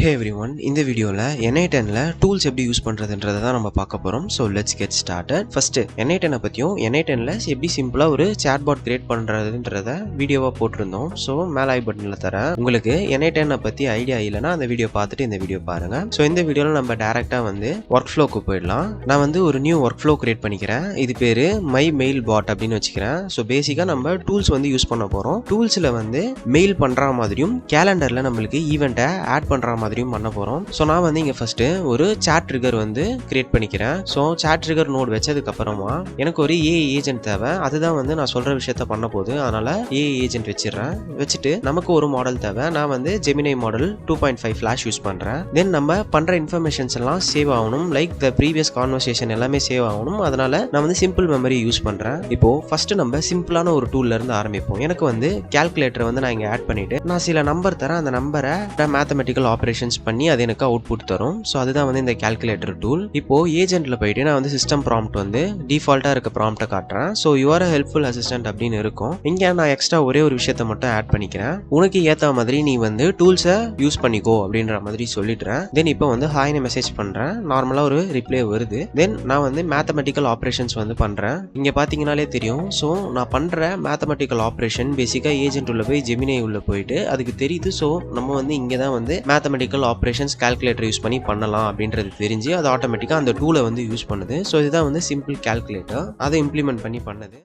Hey everyone, இந்த வீடியோல n8nல tools எப்படி யூஸ் பண்றதுன்றதை தான் நம்ம பார்க்க போறோம். So let's get started. First n8n பத்தியும் n8nல எப்படி சிம்பிளா ஒரு chatbot கிரியேட் பண்றதுன்றத வீடியோவா போட்டுருந்தோம். So மேல ஐ பட்டன்ல தரேன். உங்களுக்கு n8n பத்தி ஐடியா இல்லனா அந்த வீடியோ பார்த்துட்டு இந்த வீடியோ பாருங்க. So இந்த வீடியோல நம்ம டைரக்டா வொர்க் ஃப்ளோக்கு போயிடலாம். நான் ஒரு நியூ வொர்க் ஃப்ளோ கிரியேட் பண்ணிக்கிறேன். இது பேரு மை மெயில் பாட் அப்படின்னு வச்சுக்கிறேன். So பேசிக்கா நம்ம டூல்ஸ் யூஸ் பண்ண போறோம். டூல்ஸ்ல மெயில் பண்ற மாதிரியும் கேலண்டர்ல நம்மளுக்கு ஈவென்ட்டை ஆட் பண்ற மாதிரியும் பண்ண போறோம். சோ நான் இங்க ஃபர்ஸ்ட் ஒரு சாட் ட்ரிகர் கிரியேட் பண்ணிக்கிறேன். சோ சாட் ட்ரிகர் நோட் வெச்சதுக்கு அப்புறமா எனக்கு ஒரு ஏஐ ஏஜென்ட் தேவை. அதுதான் நான் சொல்ற விஷயத்தை பண்ண போகுது. அதனால ஏஐ ஏஜென்ட் வெச்சிடுறேன். வெச்சிட்டு நமக்கு ஒரு மாடல் தேவை. நான் ஜெமினி மாடல் 2.5 ஃபிளாஷ் யூஸ் பண்றேன். தென் நம்ம பண்ற இன்ஃபர்மேஷன்ஸ் எல்லாம் சேவ் ஆகணும். லைக் த ப்ரீவியஸ் கான்வர்சேஷன் எல்லாமே சேவ் ஆகணும். அதனால நான் சிம்பிள் மெமரி யூஸ் பண்றேன். இப்போ ஃபர்ஸ்ட் நம்ம சிம்பிளான ஒரு டூல்ல இருந்து ஆரம்பிப்போம். எனக்கு கால்குலேட்டர் நான் இங்க ஆட் பண்ணிட்டு நான் சில நம்பர் தரேன். அந்த நம்பரை மேத்தமெட்டிக்கல் ஆபரேஷன்ஸ் பண்ணி அது எனக்கு அவுட்புட் தரும். சோ அதுதான் இந்த கால்குலேட்டர் டூல். இப்போ ஏஜென்ட்ல போயிட்டு நான் சிஸ்டம் ப்ராம்ப்ட் டிஃபால்ட்டா இருக்க ப்ராம்ப்ட காட்டுறேன். So you are a helpful assistant அப்படின்னு இருக்கும். இங்க நான் எக்ஸ்ட்ரா ஒரே ஒரு விஷயத்தை மட்டும் ஆட் பண்ணிக்கிறேன். உனக்கு ஏத்த மாதிரி நீ டூல்ஸை யூஸ் பண்ணிக்கோ அப்படின்ற மாதிரி சொல்லிடுறேன். தென் இப்போ ஹாய்னு மெசேஜ் பண்றேன். நார்மலா ஒரு ரிப்ளை வருது. தென் நான் மேத்தமெட்டிக்கல் ஆபரேஷன்ஸ் பண்றேன். இங்க பாத்தீங்கன்னாலே தெரியும். சோ நான் பண்ற மேத்தமெட்டிக்கல் ஆபரேஷன் பேசிக்கா ஏஜென்ட் உள்ள போய் ஜெமினி உள்ள போயிட்டு அதுக்கு தெரியுது. சோ நம்ம இங்க தான் மேத்தமெட்டிக்கல் ஆபரேஷன்ஸ் கால்குலேட்டர் யூஸ் பண்ணி பண்ணலாம் அப்படின்றது தெரிஞ்சு அது ஆட்டோமேட்டிக்கா அந்த டூலை யூஸ் பண்ணுது. ஸோ இதுதான் சிம்பிள் கால்குலேட்டர். அதை இம்ப்ளிமெண்ட் பண்ணி பண்ணது.